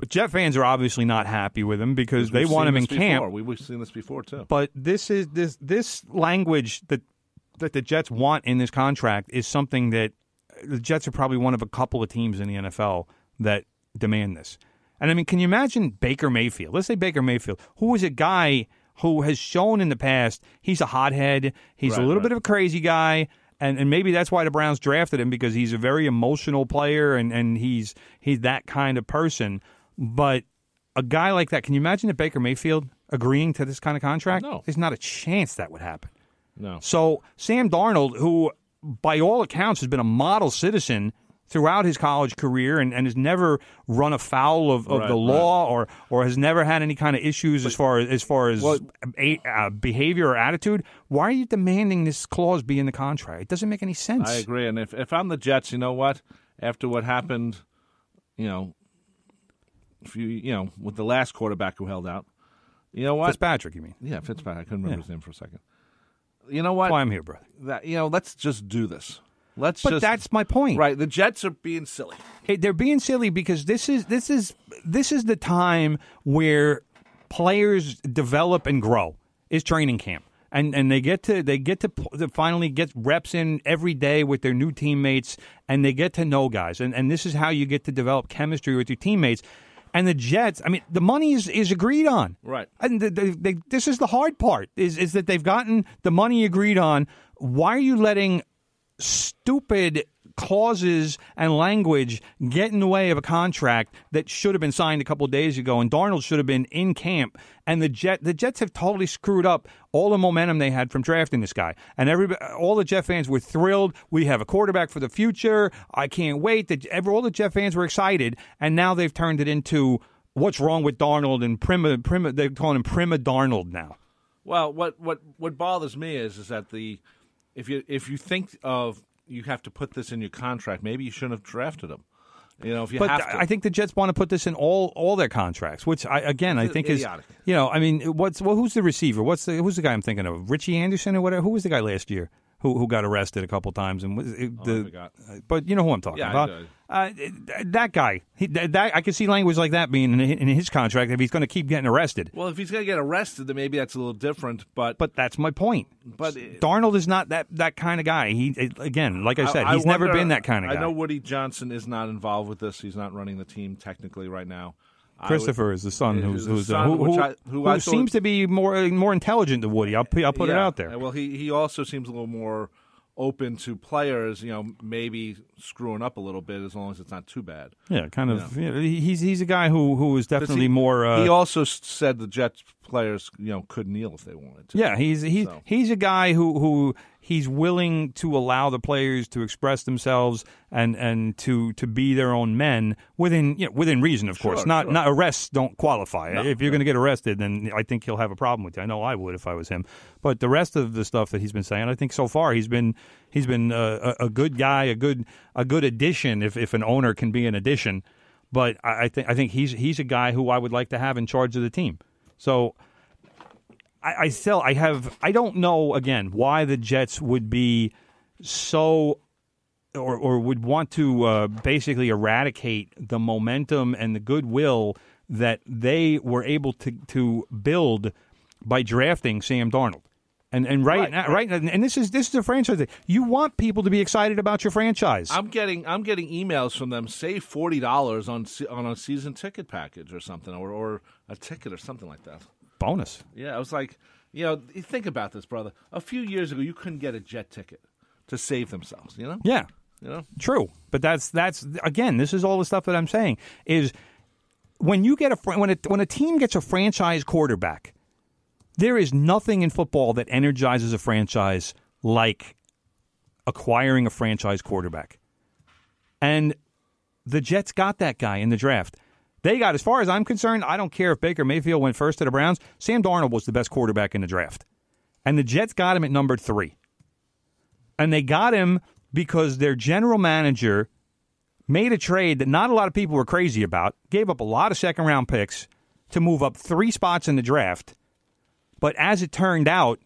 Jet fans are obviously not happy with him because they want him in camp. We've seen this before too. But this language that the Jets want in this contract is something that the Jets are probably one of a couple of teams in the NFL that demand this. And I mean, can you imagine Baker Mayfield? Let's say Baker Mayfield, who is a guy who has shown in the past he's a hothead, he's a little bit of a crazy guy. And maybe that's why the Browns drafted him, because he's a very emotional player and he's that kind of person. But a guy like that, can you imagine that Baker Mayfield agreeing to this kind of contract? No. There's not a chance that would happen. No. So Sam Darnold, who by all accounts has been a model citizen throughout his college career and has never run afoul of the law or has never had any kind of issues as far as behavior or attitude. Why are you demanding this clause be in the contract? It doesn't make any sense. I agree. And if I'm the Jets, you know what? After what happened, with the last quarterback who held out, you know what? Fitzpatrick, you mean? Yeah, Fitzpatrick. I couldn't remember his name for a second. You know what? That's why I'm here, brother. Let's just do this. But that's my point. Right, the Jets are being silly. Hey, they're being silly because this is the time where players develop and grow. Is training camp. And they get to finally get reps in every day with their new teammates, and they get to know guys. And this is how you get to develop chemistry with your teammates. And the Jets, I mean, the money is agreed on. Right. And this is the hard part, is that they've gotten the money agreed on. Why are you letting stupid clauses and language get in the way of a contract that should have been signed a couple of days ago, and Darnold should have been in camp? And the Jets have totally screwed up all the momentum they had from drafting this guy. And all the Jet fans were thrilled. We have a quarterback for the future. I can't wait. All the Jet fans were excited, and now they've turned it into what's wrong with Darnold and prima. They're calling him Prima Darnold now. Well, what bothers me is that if you think of you have to put this in your contract, maybe you shouldn't have drafted him. If you have to. I think the Jets want to put this in all their contracts, which I think idiotic. is who's the receiver? Who's the guy I'm thinking of? Richie Anderson or whatever? Who was the guy last year who got arrested a couple times and I forgot. But you know who I'm talking about. That guy. I can see language like that being in his contract if he's going to keep getting arrested. Well, if he's going to get arrested, then maybe that's a little different. But that's my point. But Darnold is not that kind of guy. Like I said, he's never been that kind of guy. I know Woody Johnson is not involved with this. He's not running the team technically right now. Christopher is the son who seems to be more intelligent than Woody. I'll put it out there. Well, he also seems a little more open to players, maybe screwing up a little bit as long as it's not too bad. Yeah, kind of. He's a guy who is definitely more. He also said the Jets players, could kneel if they wanted to. Yeah, he's a guy who he's willing to allow the players to express themselves and to be their own men within reason, of course. Not arrests don't qualify. No, if you're going to get arrested, then I think he'll have a problem with you. I know I would if I was him. But the rest of the stuff that he's been saying, I think so far he's been a good guy, a good addition if an owner can be an addition. But I think he's a guy who I would like to have in charge of the team. So I don't know, again, why the Jets would be so or would want to basically eradicate the momentum and the goodwill that they were able to build by drafting Sam Darnold. And right now, and this is a franchise thing. You want people to be excited about your franchise. I'm getting emails from them. Save $40 on a season ticket package or something, or a ticket or something like that. Bonus. Yeah, I was like, think about this, brother. A few years ago, you couldn't get a jet ticket to save themselves. Yeah. True. But that's again, this is all the stuff that I'm saying is when you get when a team gets a franchise quarterback. There is nothing in football that energizes a franchise like acquiring a franchise quarterback. And the Jets got that guy in the draft. They got, as far as I'm concerned, I don't care if Baker Mayfield went first to the Browns. Sam Darnold was the best quarterback in the draft. And the Jets got him at number 3. And they got him because their general manager made a trade that not a lot of people were crazy about, gave up a lot of second-round picks to move up 3 spots in the draft. But as it turned out,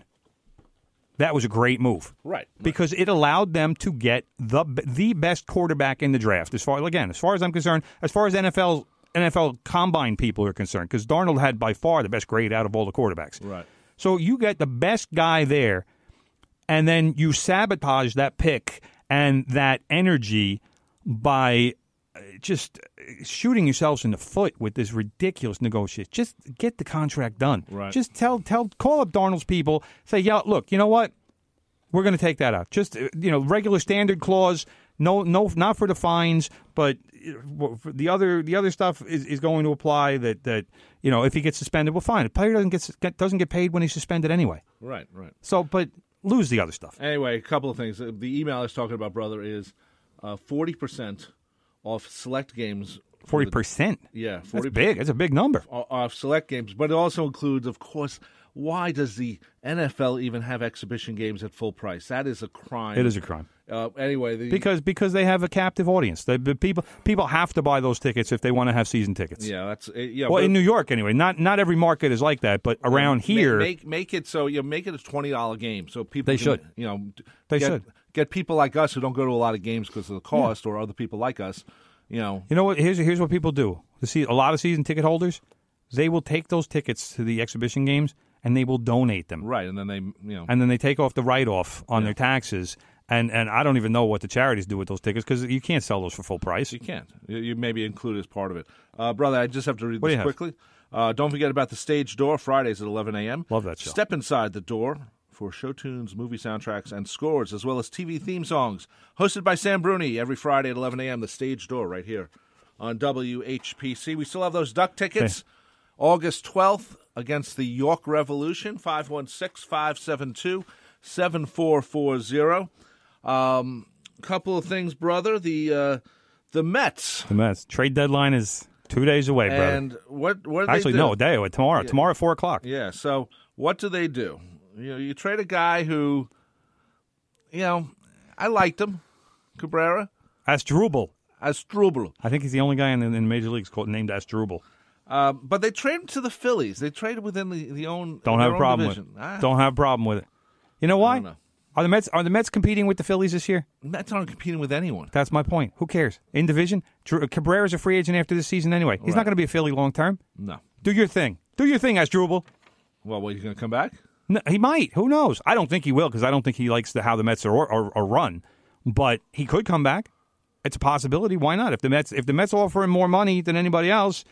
that was a great move. Right. Because it allowed them to get the best quarterback in the draft. As far as I'm concerned, as far as NFL NFL combine people are concerned, because Darnold had by far the best grade out of all the quarterbacks. Right. So you get the best guy there, and then you sabotage that pick and that energy by just shooting yourselves in the foot with this ridiculous negotiation. Just get the contract done. Right. Just call up Darnold's people, say, yeah, look, you know what? We're going to take that out. Just, regular standard clause, no, not for the fines, but the other stuff is going to apply that if he gets suspended, well, fine. The player doesn't get paid when he's suspended anyway. Right. So, but lose the other stuff. Anyway, a couple of things. The email I was talking about, brother, is 40% off select games. 40%? Yeah. 40%. That's big. That's a big number. Off select games. But it also includes, of course, why does the NFL even have exhibition games at full price? That is a crime. It is a crime. Anyway, because they have a captive audience. The people have to buy those tickets if they want to have season tickets. Yeah, well, in New York anyway. Not every market is like that, but around here, make it so make it a $20 game so people they should. They should get people like us who don't go to a lot of games because of the cost, or other people like us. You know what? Here's what people do. A lot of season ticket holders, they will take those tickets to the exhibition games and they will donate them. Right, and then they take off the write-off on their taxes. And I don't even know what the charities do with those tickets, because you can't sell those for full price. You can't. You maybe include it as part of it. Brother, I just have to read this quickly. Don't forget about the Stage Door, Fridays at 11 a.m. Love that show. Step inside the door for show tunes, movie soundtracks, and scores, as well as TV theme songs. Hosted by Sam Bruni every Friday at 11 a.m., the Stage Door right here on WHPC. We still have those Duck tickets. August 12th against the York Revolution, 516-572-7440. Couple of things, brother. The Mets. The Mets. Trade deadline is 2 days away, brother. And what actually, they do? No, a day away. Tomorrow. Yeah. Tomorrow at 4 o'clock. Yeah, so what do they do? You trade a guy who, I liked him, Cabrera. Asdrubal. I think he's the only guy in the Major Leagues named Asdrubal. But they traded him to the Phillies. They traded within the own. Don't have a problem division. with it. Don't have a problem with it. You know why? I don't know. Are the Mets competing with the Phillies this year? Mets aren't competing with anyone. That's my point. Who cares? In division, Cabrera's a free agent after this season anyway. He's not going to be a Philly long term. No. Do your thing. Do your thing, Asdrubal. Well, he's going to come back? No, he might. Who knows? I don't think he will, because I don't think he likes how the Mets are run. But he could come back. It's a possibility. Why not? If the Mets offer him more money than anybody else,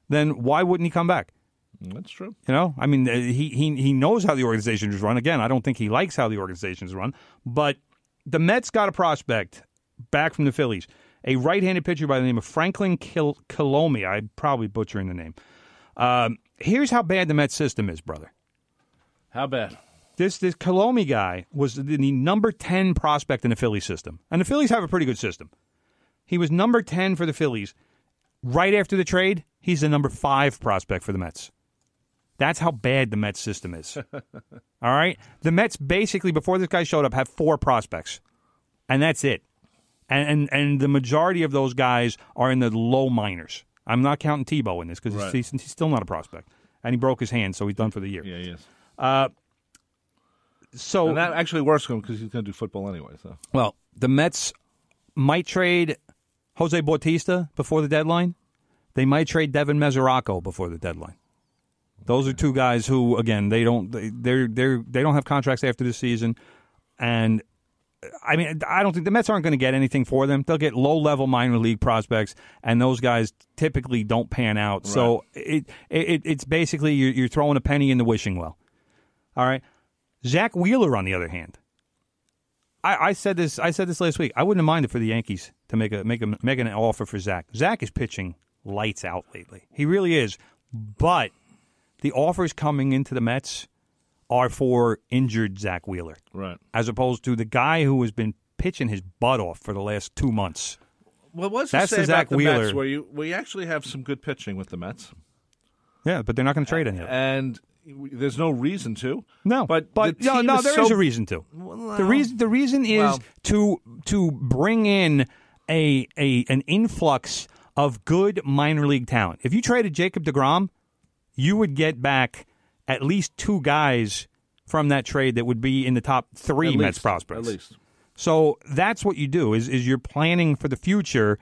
then why wouldn't he come back? That's true. I mean, he knows how the organization is run. Again, I don't think he likes how the organization is run. But the Mets got a prospect back from the Phillies, a right-handed pitcher by the name of Franklin Kilome. I'm probably butchering the name. Here's how bad the Mets system is, brother. How bad? This Kilome guy was the number 10 prospect in the Phillies system. And the Phillies have a pretty good system. He was number 10 for the Phillies. Right after the trade, he's the number 5 prospect for the Mets. That's how bad the Mets system is. All right? The Mets basically, before this guy showed up, have 4 prospects. And that's it. And the majority of those guys are in the low minors. I'm not counting Tebow in this, because he's still not a prospect. And he broke his hand, so he's done for the year. Yeah, he is. And that actually works for him, because he's going to do football anyway. So, well, the Mets might trade Jose Bautista before the deadline. They might trade Devin Mesoraco before the deadline. Those are 2 guys who, again, they don't have contracts after this season, and I mean, I don't think the Mets aren't going to get anything for them. They'll get low-level minor league prospects, and those guys typically don't pan out. Right. So it's basically you're throwing a penny in the wishing well. All right, Zach Wheeler, on the other hand, I said this last week. I wouldn't have minded for the Yankees to make an offer for Zach. Zach is pitching lights out lately. He really is, but the offers coming into the Mets are for injured Zach Wheeler. Right. As opposed to the guy who has been pitching his butt off for the last 2 months. Well, what's to say about the Mets, where you actually have some good pitching with the Mets? Yeah, but they're not going to trade any of it. And there's no reason to. No, but there is a reason to. Well, the reason is to bring in an influx of good minor league talent. If you traded Jacob deGrom, you would get back at least 2 guys from that trade that would be in the top 3 Mets prospects. At least. So that's what you do, is you're planning for the future.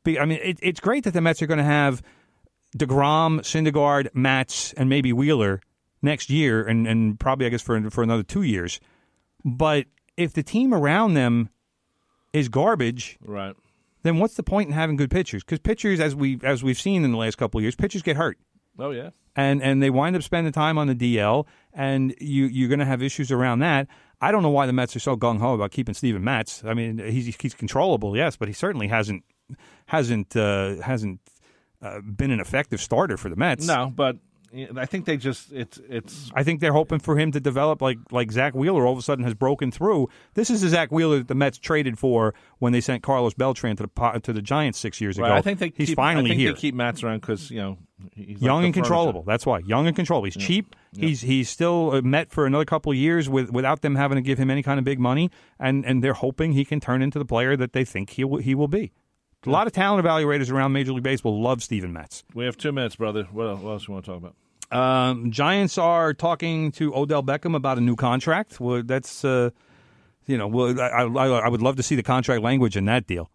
I mean, it's great that the Mets are going to have DeGrom, Syndergaard, Matz, and maybe Wheeler next year, and probably, I guess, for another 2 years. But if the team around them is garbage, right, then what's the point in having good pitchers? Because pitchers, as we've seen in the last couple of years, pitchers get hurt. Oh, yeah. And they wind up spending time on the DL, and you're going to have issues around that. I don't know why the Mets are so gung-ho about keeping Steven Matz. I mean, he's controllable, yes, but he certainly hasn't been an effective starter for the Mets. No, but I think they just it's. I think they're hoping for him to develop like Zach Wheeler all of a sudden has broken through. This is the Zach Wheeler that the Mets traded for when they sent Carlos Beltran to the Giants 6 years ago. I think he's finally here. They keep Matz around because he's young like and controllable. That's why young and controllable. He's cheap. Yeah. He's still a Met for another couple of years without them having to give him any kind of big money, and they're hoping he can turn into the player that they think he will be. A lot of talent evaluators around Major League Baseball love Steven Matz. We have 2 minutes, brother. What else you want to talk about? Giants are talking to Odell Beckham about a new contract. Well, that's I would love to see the contract language in that deal.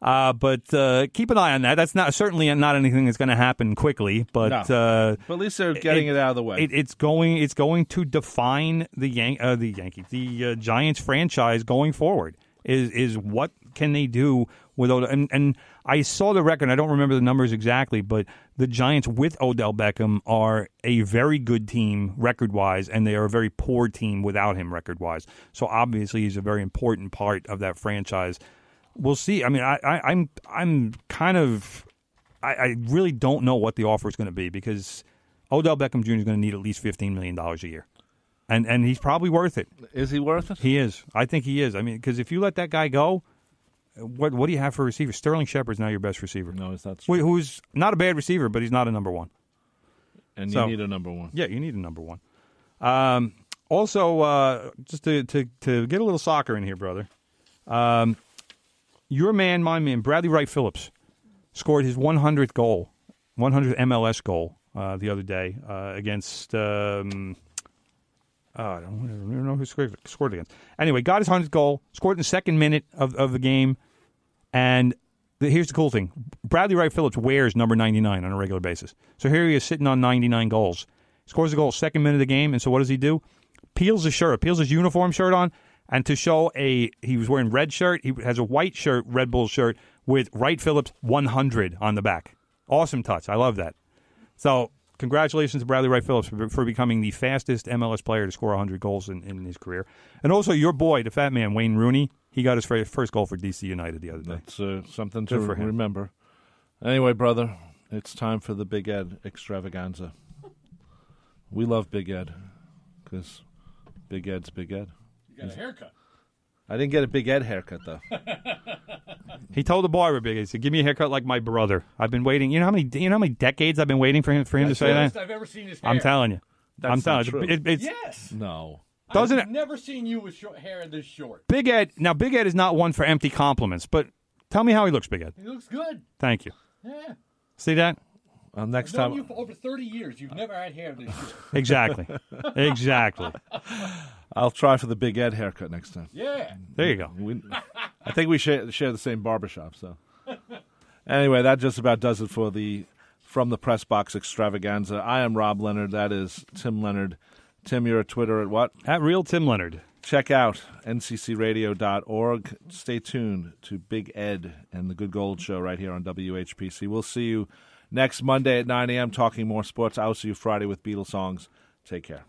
But keep an eye on that. That's certainly not anything that's going to happen quickly. But at least they're getting it out of the way. It's going to define the Giants franchise going forward. Is what can they do with Odell? And I saw the record. I don't remember the numbers exactly, but the Giants with Odell Beckham are a very good team record-wise, and they are a very poor team without him record-wise. So obviously, he's a very important part of that franchise. We'll see. I mean, I'm kind of I really don't know what the offer is going to be because Odell Beckham Jr. is going to need at least $15 million a year. And he's probably worth it. Is he worth it? He is. I think he is. I mean, because if you let that guy go, what do you have for a receiver? Sterling Shepard's now your best receiver. No, is that true? Who's not a bad receiver, but he's not a number one. And you need a number one. Yeah, you need a number one. Also, just to get a little soccer in here, brother. Your man, my man, Bradley Wright Phillips, scored his 100th goal, 100th MLS goal the other day against... I don't even know who scored against. Anyway, got his 100th goal, scored in the second minute of the game, and here's the cool thing. Bradley Wright Phillips wears number 99 on a regular basis. So here he is sitting on 99 goals. Scores a goal second minute of the game, and so what does he do? Peels his uniform shirt on, and to show he was wearing red shirt, he has a white shirt, Red Bull shirt, with Wright Phillips 100 on the back. Awesome touch. I love that. So... congratulations to Bradley Wright Phillips for becoming the fastest MLS player to score 100 goals in his career. And also your boy, the fat man, Wayne Rooney, he got his first goal for DC United the other day. That's something to remember. Anyway, brother, it's time for the Big Ed extravaganza. We love Big Ed because Big Ed's Big Ed. You got a haircut. I didn't get a Big Ed haircut, though. He told the barber, Big Ed, he said, "Give me a haircut like my brother." I've been waiting. You know how many decades I've been waiting for him to say that? I've ever seen his hair. I'm telling you. That's not true. Yes. No. Doesn't I've never seen you with hair this short. Big Ed is not one for empty compliments, but tell me how he looks, Big Ed. He looks good. Thank you. Yeah. See that? Next I've known time. you for over 30 years. You've never had hair this short. Exactly. I'll try for the Big Ed haircut next time. Yeah. There you go. I think we share the same barbershop. So anyway, that just about does it for From the Press Box extravaganza. I am Rob Leonard. That is Tim Leonard. Tim, you're at Twitter at what? At Real Tim Leonard. Check out nccradio.org. Stay tuned to Big Ed and the Good Gold Show right here on WHPC. We'll see you next Monday at 9 a.m. talking more sports. I'll see you Friday with Beatles songs. Take care.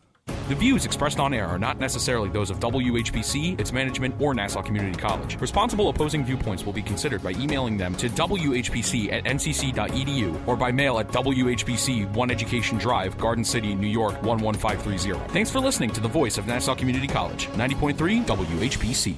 The views expressed on air are not necessarily those of WHPC, its management, or Nassau Community College. Responsible opposing viewpoints will be considered by emailing them to whpc@ncc.edu or by mail at WHPC 1 Education Drive, Garden City, New York 11530. Thanks for listening to the voice of Nassau Community College, 90.3 WHPC.